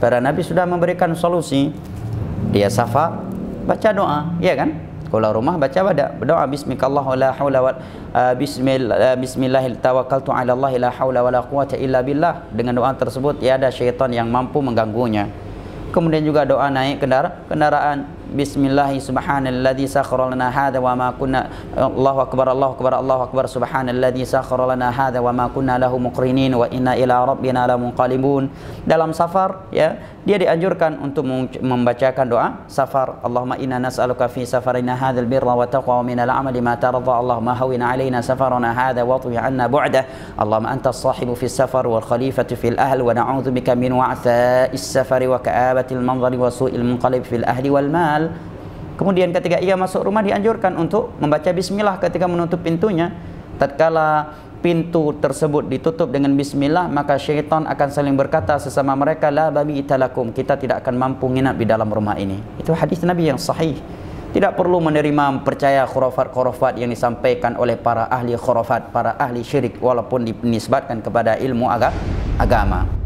Para nabi sudah memberikan solusi. Dia safar, baca doa, ya kan? Kalau rumah baca berdoa bismikallah la haula wa bismillah tawakkaltu ala Allah la haula wala quwata illa billah. Dengan doa tersebut tiada syaitan yang mampu mengganggunya. Kemudian juga doa naik kendaraan, bismillahi subhanalladzi sakhkhara lana hadza wa ma kunna Allahu akbar Allahu akbar subhanalladzi sakhkhara lana hadza wa ma kunna lahu muqrinin wa inna ila rabbina lamunqalibun. Dalam safar, ya, dia dianjurkan untuk membacakan doa safar. Allahumma inna nas'aluka fi safarina hadzal birra wa taqwa min al-amali ma tarda. Allahumma hawwin 'alaina safarana hadza wa tuwi 'anna bu'dah. Allahumma anta as-sahibu fi safar wal khalifatu fil ahl wa na'udzu bika min wa'tha'is safari wa ka'abatil manzari wa su'il munqalib fil ahli wal mal. Kemudian ketika ia masuk rumah dianjurkan untuk membaca bismillah ketika menutup pintunya. Tatkala pintu tersebut ditutup dengan bismillah, maka syaitan akan saling berkata sesama mereka, la babita lakum, kita tidak akan mampu nginap di dalam rumah ini. Itu hadis Nabi yang sahih. Tidak perlu menerima percaya khurafat-khurafat yang disampaikan oleh para ahli khurafat, para ahli syirik, walaupun dinisbatkan kepada ilmu agama.